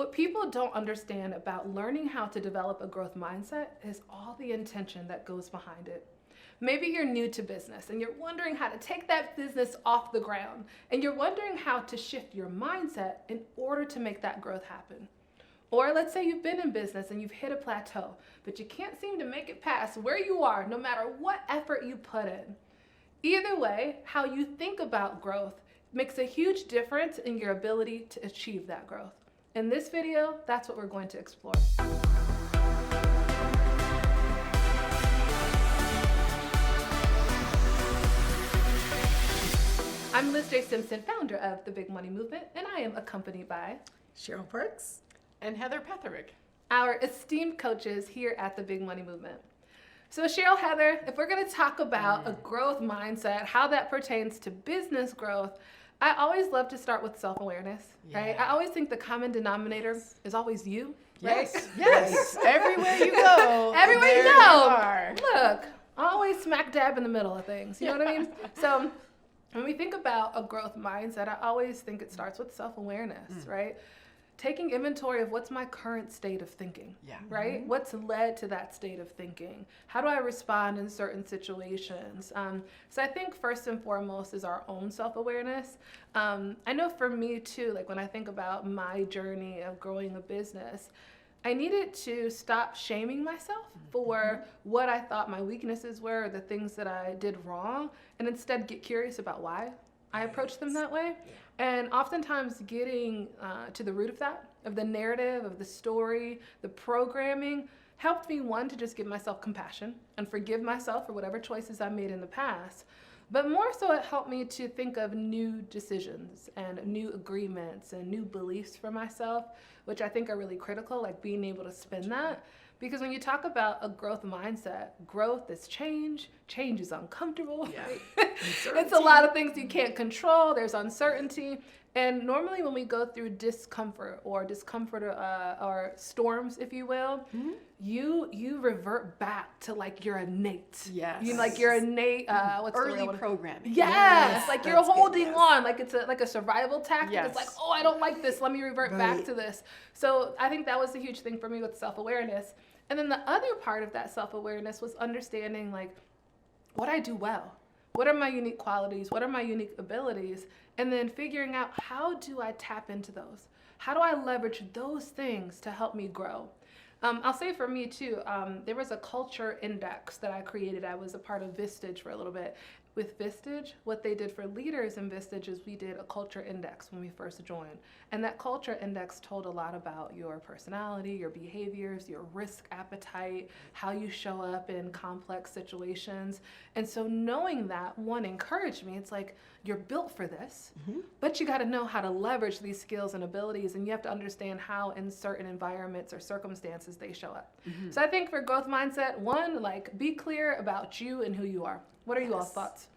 What people don't understand about learning how to develop a growth mindset is all the intention that goes behind it. Maybe you're new to business and you're wondering how to take that business off the ground, and you're wondering how to shift your mindset in order to make that growth happen. Or let's say you've been in business and you've hit a plateau, but you can't seem to make it past where you are no matter what effort you put in. Either way, how you think about growth makes a huge difference in your ability to achieve that growth. In this video, that's what we're going to explore. I'm LizJSimpson, founder of The Big Money Movement, and I am accompanied by Cheryl Perks and Heather Petherick, our esteemed coaches here at The Big Money Movement. So Cheryl, Heather, if we're going to talk about a growth mindset, how that pertains to business growth, I always love to start with self-awareness, right? I always think the common denominator is always you, right? Yes. Everywhere you go. Everywhere you there go. are. Look, always smack dab in the middle of things. You know what I mean? So when we think about a growth mindset, I always think it starts with self-awareness, right? Taking inventory of what's my current state of thinking, right? What's led to that state of thinking? How do I respond in certain situations? So I think first and foremost is our own self-awareness. I know for me too, like when I think about my journey of growing a business, I needed to stop shaming myself for what I thought my weaknesses were, the things that I did wrong, and instead get curious about why I approached them that way. And oftentimes getting to the root of that, of the narrative, of the story, the programming, helped me, one, to just give myself compassion and forgive myself for whatever choices I made in the past. But more so, it helped me to think of new decisions and new agreements and new beliefs for myself, which I think are really critical, like being able to spin that. Because when you talk about a growth mindset, growth is change. Change is uncomfortable. It's a lot of things you can't control. There's uncertainty. And normally when we go through discomfort or or storms, if you will, you revert back to like your innate. Yes. You like your innate, early programming. Yes, like you're holding on, like it's like a survival tactic. Yes. It's like, oh, I don't like this. Let me revert back to this. So I think that was a huge thing for me with self-awareness. And then the other part of that self-awareness was understanding like what I do well. What are my unique qualities? What are my unique abilities? And then figuring out, how do I tap into those? How do I leverage those things to help me grow? I'll say for me too, there was a culture index that I created. I was a part of Vistage for a little bit. With Vistage, what they did for leaders in Vistage is we did a culture index when we first joined. And that culture index told a lot about your personality, your behaviors, your risk appetite, how you show up in complex situations. And so knowing that, one, encouraged me. It's like, you're built for this, but you got to know how to leverage these skills and abilities, and you have to understand how in certain environments or circumstances they show up. So I think for growth mindset, one, like be clear about you and who you are. What are you all's thoughts?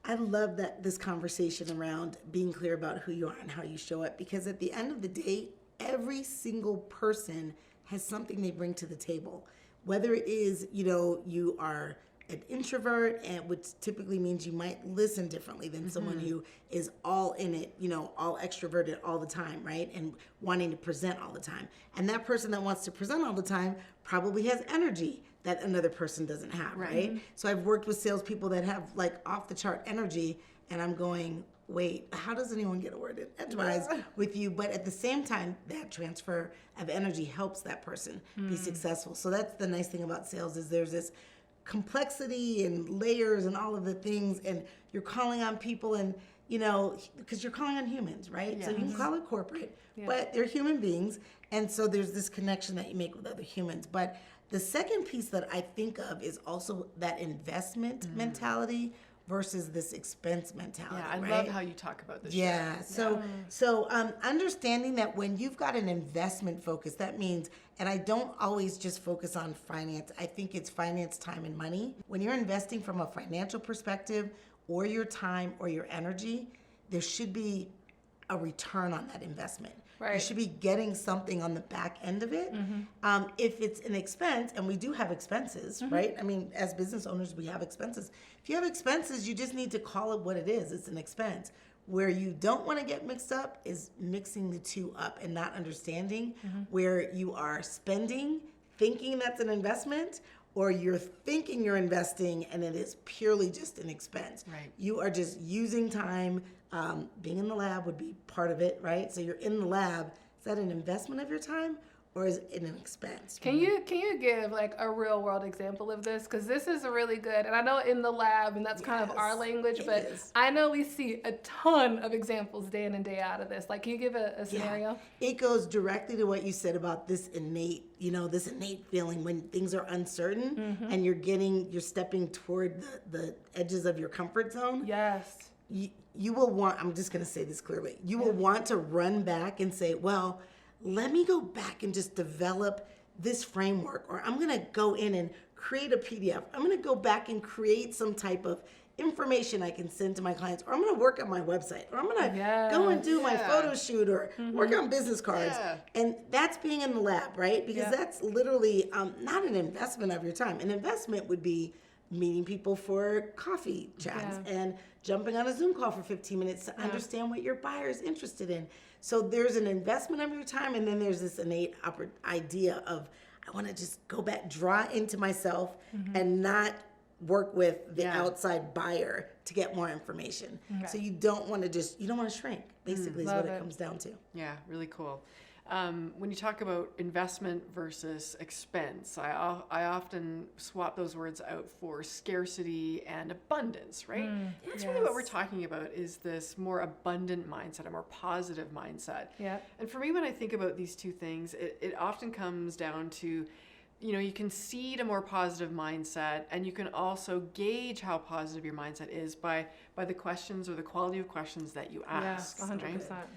I love that this conversation around being clear about who you are and how you show up, because at the end of the day, every single person has something they bring to the table. Whether it is, you are an introvert, and which typically means you might listen differently than someone who is all in it, all extroverted all the time, right? And wanting to present all the time. And that person that wants to present all the time probably has energy that another person doesn't have, right? So I've worked with salespeople that have like off the chart energy, and I'm going, wait, how does anyone get a word in edgewise with you? But at the same time, that transfer of energy helps that person be successful. So that's the nice thing about sales, is there's this complexity and layers and all of the things, and you're calling on people, and because you're calling on humans, right? So you can call it corporate, but they're human beings, and so there's this connection that you make with other humans. But the second piece that I think of is also that investment mentality versus this expense mentality. I love how you talk about this. So understanding that when you've got an investment focus, that means, and I don't always just focus on finance, I think it's finance, time, and money. When you're investing from a financial perspective, or your time or your energy, there should be a return on that investment. You should be getting something on the back end of it. If it's an expense, and we do have expenses, right? I mean, as business owners, we have expenses. If you have expenses, you just need to call it what it is. It's an expense. Where you don't want to get mixed up is mixing the two up and not understanding where you are spending, thinking that's an investment, or you're thinking you're investing and it is purely just an expense. Right. You are just using time. Being in the lab would be part of it, right? So you're in the lab. Is that an investment of your time? Or is it an expense? Can you give like a real world example of this? Because this is really good. And I know in the lab, and that's kind of our language, but is. I know we see a ton of examples day in and day out of this. Like, can you give a scenario? It goes directly to what you said about this innate feeling when things are uncertain and you're stepping toward the edges of your comfort zone. Yes. You will want, I'm just going to say this clearly, you will want to run back and say, well, let me go back and just develop this framework, or I'm going to go in and create a PDF. I'm going to go back and create some type of information I can send to my clients, or I'm going to work on my website, or I'm going to go and do my photo shoot, or work on business cards. Yeah. And that's being in the lab, right? Because that's literally not an investment of your time. An investment would be meeting people for coffee chats and jumping on a Zoom call for 15 minutes to understand what your buyer is interested in. So there's an investment of your time, and then there's this innate idea of, I want to just go back, draw into myself and not work with the outside buyer to get more information. Okay. So you don't want to shrink, basically is what it comes down to. Yeah, really cool. When you talk about investment versus expense, I often swap those words out for scarcity and abundance, right? That's really what we're talking about, is this more abundant mindset, a more positive mindset. Yeah. And for me, when I think about these two things, it often comes down to, you can seed a more positive mindset, and you can also gauge how positive your mindset is by the questions or the quality of questions that you ask. Yeah, 100%. Right?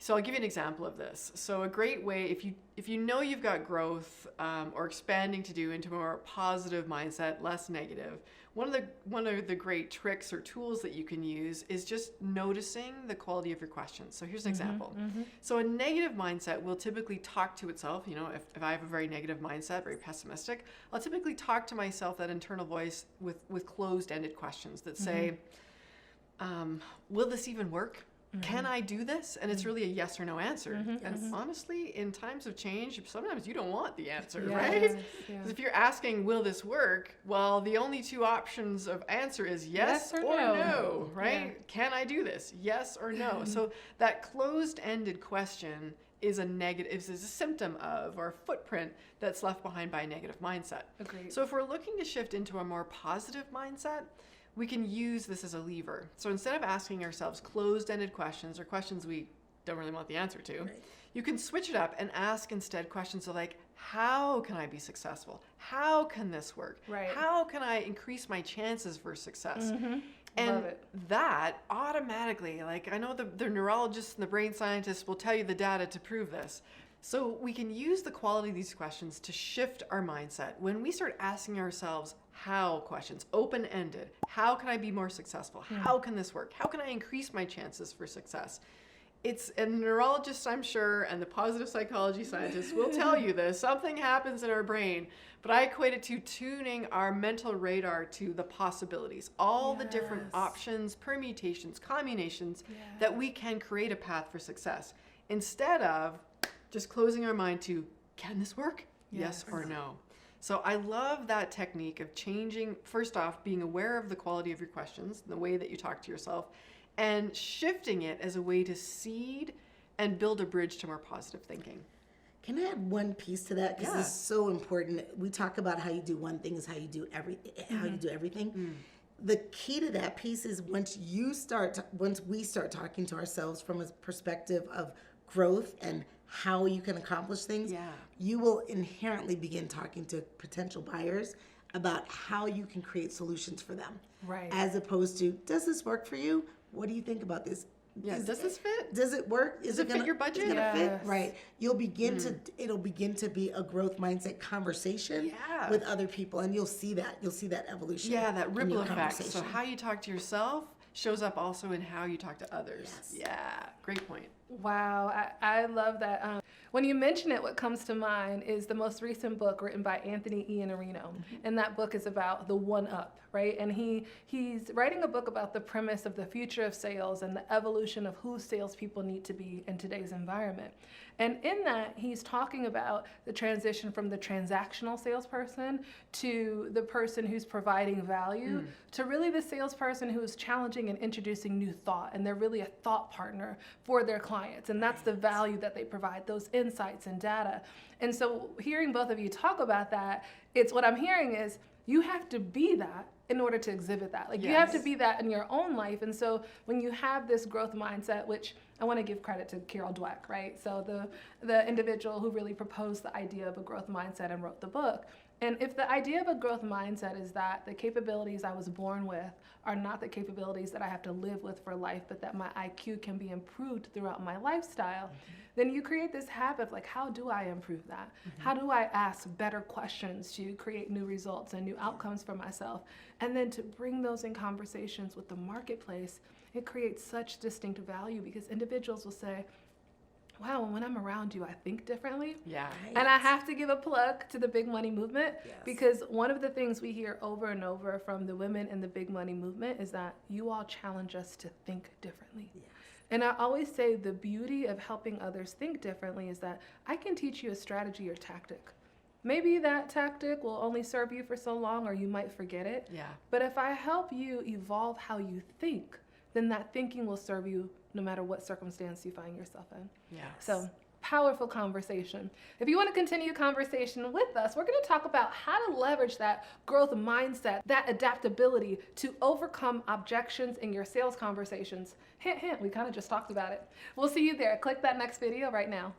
So I'll give you an example of this. So a great way, if you know you've got growth or expanding to do into a more positive mindset, less negative, one of the great tricks or tools that you can use is just noticing the quality of your questions. So here's an example. So a negative mindset will typically talk to itself. If I have a very negative mindset, very pessimistic, I'll typically talk to myself, that internal voice, with closed-ended questions that say, will this even work? Can I do this? And it's really a yes or no answer. And honestly, in times of change, sometimes you don't want the answer, right? Because if you're asking, will this work? Well, the only two options of answer is yes or no, right? Yeah. Can I do this? Yes or no. So that closed-ended question is a symptom of, or a footprint that's left behind by a negative mindset. Agreed. So if we're looking to shift into a more positive mindset, we can use this as a lever. So instead of asking ourselves closed-ended questions, or questions we don't really want the answer to, you can switch it up and ask instead questions like, how can I be successful? How can this work? Right. How can I increase my chances for success? And that automatically, I know the neurologists and the brain scientists will tell you the data to prove this. So we can use the quality of these questions to shift our mindset. When we start asking ourselves how questions, open-ended, how can I be more successful? How can this work? How can I increase my chances for success? It's a neurologist, I'm sure, and the positive psychology scientists will tell you this. Something happens in our brain, but I equate it to tuning our mental radar to the possibilities, all the different options, permutations, combinations that we can create a path for success, instead of just closing our mind to, can this work? Yes or no. So I love that technique of changing, first off, being aware of the quality of your questions, the way that you talk to yourself, and shifting it as a way to seed and build a bridge to more positive thinking. Can I add one piece to that? Because it's so important. We talk about how you do one thing is how you do everything. The key to that piece is once we start talking to ourselves from a perspective of growth and how you can accomplish things, you will inherently begin talking to potential buyers about how you can create solutions for them. Right. As opposed to, does this work for you? What do you think about this? Yeah, does this fit? Does it work? Does it fit your budget? Is it gonna fit? Right. You'll begin it'll begin to be a growth mindset conversation with other people, and you'll see that evolution. Yeah, that ripple effect. So how you talk to yourself shows up also in how you talk to others. Yes. Yeah, great point. Wow, I love that. When you mention it, what comes to mind is the most recent book written by Anthony Iannarino. And that book is about the one-up, right? And he's writing a book about the premise of the future of sales and the evolution of who salespeople need to be in today's environment. And in that, he's talking about the transition from the transactional salesperson to the person who's providing value to really the salesperson who is challenging and introducing new thought. And they're really a thought partner for their clients. And that's the value that they provide, those insights and data. And so hearing both of you talk about that, it's what I'm hearing is you have to be that in order to exhibit that. Like you have to be that in your own life. And so when you have this growth mindset, which I want to give credit to Carol Dweck, right? So the individual who really proposed the idea of a growth mindset and wrote the book. And if the idea of a growth mindset is that the capabilities I was born with are not the capabilities that I have to live with for life, but that my IQ can be improved throughout my lifestyle, then you create this habit of like, how do I improve that? How do I ask better questions to create new results and new outcomes for myself? And then to bring those in conversations with the marketplace, it creates such distinct value because individuals will say, wow, when I'm around you, I think differently. Yeah. Right. And I have to give a plug to the big money movement because one of the things we hear over and over from the women in the big money movement is that you all challenge us to think differently. Yes. And I always say the beauty of helping others think differently is that I can teach you a strategy or tactic. Maybe that tactic will only serve you for so long or you might forget it. Yeah. But if I help you evolve how you think, then that thinking will serve you no matter what circumstance you find yourself in. Yeah. So powerful conversation. If you want to continue conversation with us, we're going to talk about how to leverage that growth mindset, that adaptability to overcome objections in your sales conversations. Hint, hint, we kind of just talked about it. We'll see you there. Click that next video right now.